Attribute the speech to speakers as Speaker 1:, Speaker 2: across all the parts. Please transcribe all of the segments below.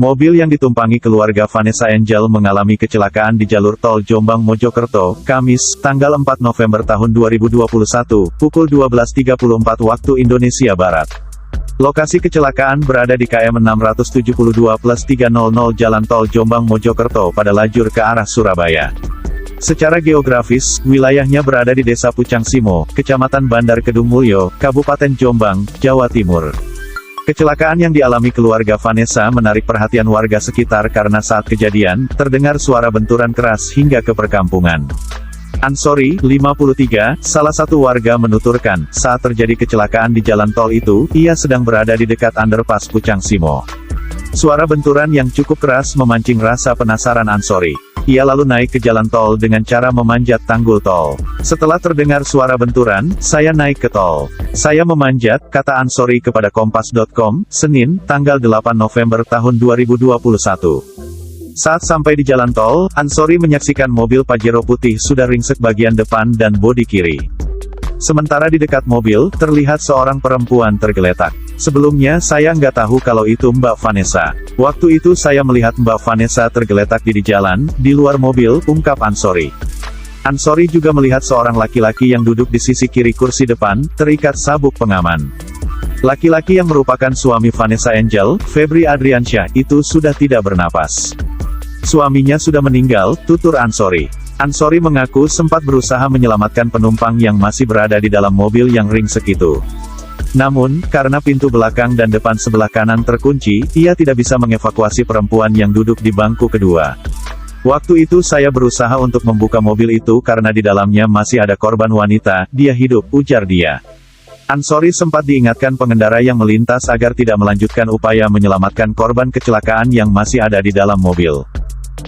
Speaker 1: Mobil yang ditumpangi keluarga Vanessa Angel mengalami kecelakaan di jalur tol Jombang-Mojokerto, Kamis, tanggal 4 November tahun 2021, pukul 12.34 waktu Indonesia Barat. Lokasi kecelakaan berada di KM 672+300 Jalan Tol Jombang-Mojokerto pada lajur ke arah Surabaya. Secara geografis, wilayahnya berada di Desa Pucang Simo, Kecamatan Bandar Kedung Mulyo, Kabupaten Jombang, Jawa Timur. Kecelakaan yang dialami keluarga Vanessa menarik perhatian warga sekitar karena saat kejadian, terdengar suara benturan keras hingga ke perkampungan. Ansori, 53, salah satu warga menuturkan, saat terjadi kecelakaan di jalan tol itu, ia sedang berada di dekat underpass Pucang Simo. Suara benturan yang cukup keras memancing rasa penasaran Ansori. Ia lalu naik ke jalan tol dengan cara memanjat tanggul tol. Setelah terdengar suara benturan, saya naik ke tol. Saya memanjat, kata Ansori kepada Kompas.com, Senin, tanggal 8 November tahun 2021. Saat sampai di jalan tol, Ansori menyaksikan mobil Pajero putih sudah ringsek bagian depan dan bodi kiri. Sementara di dekat mobil, terlihat seorang perempuan tergeletak. Sebelumnya saya nggak tahu kalau itu Mbak Vanessa. Waktu itu saya melihat Mbak Vanessa tergeletak di jalan, di luar mobil, ungkap Ansori. Ansori juga melihat seorang laki-laki yang duduk di sisi kiri kursi depan, terikat sabuk pengaman. Laki-laki yang merupakan suami Vanessa Angel, Febri Adriansyah, itu sudah tidak bernapas. Suaminya sudah meninggal, tutur Ansori. Ansori mengaku sempat berusaha menyelamatkan penumpang yang masih berada di dalam mobil yang ringsek itu. Namun, karena pintu belakang dan depan sebelah kanan terkunci, ia tidak bisa mengevakuasi perempuan yang duduk di bangku kedua. Waktu itu saya berusaha untuk membuka mobil itu karena di dalamnya masih ada korban wanita, dia hidup, ujar dia. Ansori sempat diingatkan pengendara yang melintas agar tidak melanjutkan upaya menyelamatkan korban kecelakaan yang masih ada di dalam mobil.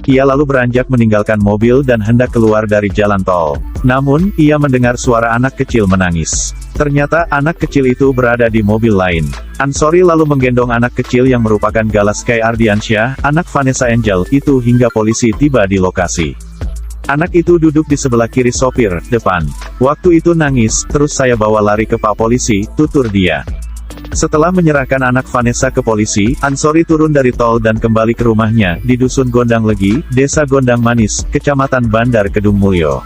Speaker 1: Ia lalu beranjak meninggalkan mobil dan hendak keluar dari jalan tol. Namun, ia mendengar suara anak kecil menangis. Ternyata, anak kecil itu berada di mobil lain. Ansori lalu menggendong anak kecil yang merupakan Galaskay Ardiansyah, anak Vanessa Angel, itu hingga polisi tiba di lokasi. Anak itu duduk di sebelah kiri sopir, depan. Waktu itu nangis, terus saya bawa lari ke Pak Polisi, tutur dia. Setelah menyerahkan anak Vanessa ke polisi, Ansori turun dari tol dan kembali ke rumahnya, di Dusun Gondang Legi, Desa Gondang Manis, Kecamatan Bandar Kedung Mulyo.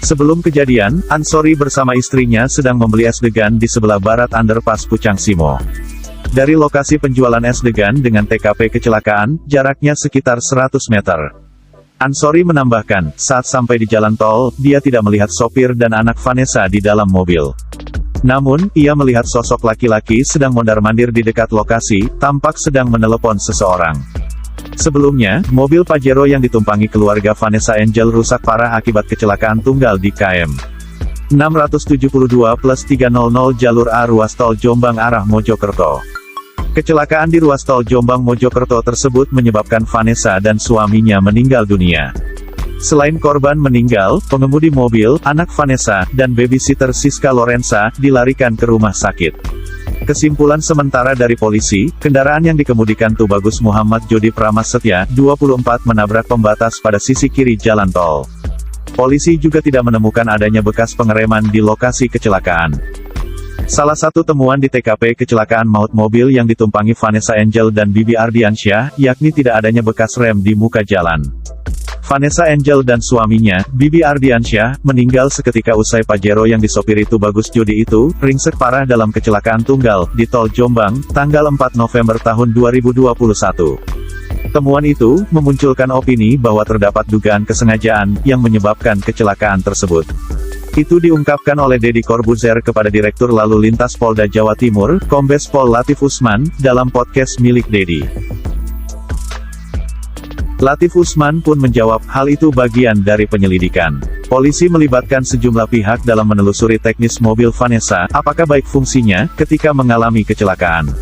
Speaker 1: Sebelum kejadian, Ansori bersama istrinya sedang membeli es degan di sebelah barat underpass Pucang Simo. Dari lokasi penjualan es degan dengan TKP kecelakaan, jaraknya sekitar 100 meter. Ansori menambahkan, saat sampai di jalan tol, dia tidak melihat sopir dan anak Vanessa di dalam mobil. Namun, ia melihat sosok laki-laki sedang mondar-mandir di dekat lokasi, tampak sedang menelepon seseorang. Sebelumnya, mobil Pajero yang ditumpangi keluarga Vanessa Angel rusak parah akibat kecelakaan tunggal di KM 672+300 jalur A ruas tol Jombang arah Mojokerto. Kecelakaan di ruas tol Jombang-Mojokerto tersebut menyebabkan Vanessa dan suaminya meninggal dunia. Selain korban meninggal, pengemudi mobil, anak Vanessa, dan babysitter Siska Lorenza, dilarikan ke rumah sakit. Kesimpulan sementara dari polisi, kendaraan yang dikemudikan Tubagus Muhammad Jodi Pramassetya, 24, menabrak pembatas pada sisi kiri jalan tol. Polisi juga tidak menemukan adanya bekas pengereman di lokasi kecelakaan. Salah satu temuan di TKP kecelakaan maut mobil yang ditumpangi Vanessa Angel dan Bibi Ardiansyah, yakni tidak adanya bekas rem di muka jalan. Vanessa Angel dan suaminya, Bibi Ardiansyah, meninggal seketika usai Pajero yang disopiri Tubagus Jodi itu, ringsek parah dalam kecelakaan tunggal, di tol Jombang, tanggal 4 November tahun 2021. Temuan itu, memunculkan opini bahwa terdapat dugaan kesengajaan, yang menyebabkan kecelakaan tersebut. Itu diungkapkan oleh Deddy Corbuzier kepada Direktur Lalu Lintas Polda Jawa Timur, Kombes Pol Latif Usman, dalam podcast milik Deddy. Latif Usman pun menjawab, hal itu bagian dari penyelidikan. Polisi melibatkan sejumlah pihak dalam menelusuri teknis mobil Vanessa, apakah baik fungsinya, ketika mengalami kecelakaan.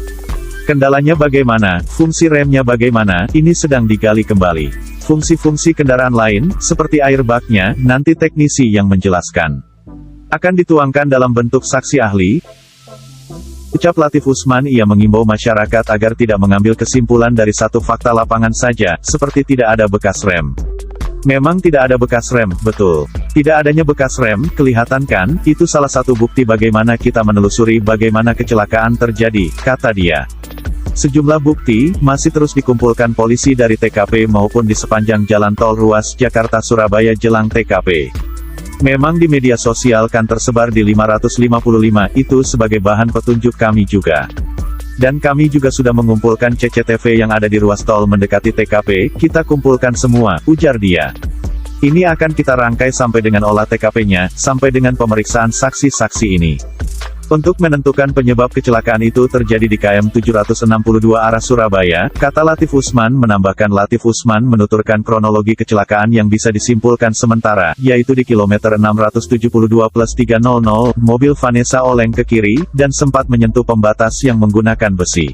Speaker 1: Kendalanya bagaimana, fungsi remnya bagaimana, ini sedang digali kembali. Fungsi-fungsi kendaraan lain, seperti airbag-nya, nanti teknisi yang menjelaskan. Akan dituangkan dalam bentuk saksi ahli. Ucap Latif Usman. Ia mengimbau masyarakat agar tidak mengambil kesimpulan dari satu fakta lapangan saja, seperti tidak ada bekas rem. Memang tidak ada bekas rem, betul. Tidak adanya bekas rem, kelihatan kan, itu salah satu bukti bagaimana kita menelusuri bagaimana kecelakaan terjadi, kata dia. Sejumlah bukti masih terus dikumpulkan polisi dari TKP maupun di sepanjang jalan tol ruas Jakarta-Surabaya jelang TKP. Memang di media sosial kan tersebar di 555 itu sebagai bahan petunjuk kami juga. Dan kami juga sudah mengumpulkan CCTV yang ada di ruas tol mendekati TKP, kita kumpulkan semua, ujar dia. Ini akan kita rangkai sampai dengan olah TKP-nya, sampai dengan pemeriksaan saksi-saksi ini. Untuk menentukan penyebab kecelakaan itu terjadi di KM 762 arah Surabaya, kata Latif Usman menambahkan. Latif Usman menuturkan kronologi kecelakaan yang bisa disimpulkan sementara, yaitu di kilometer 672+300, mobil Vanessa oleng ke kiri, dan sempat menyentuh pembatas yang menggunakan besi.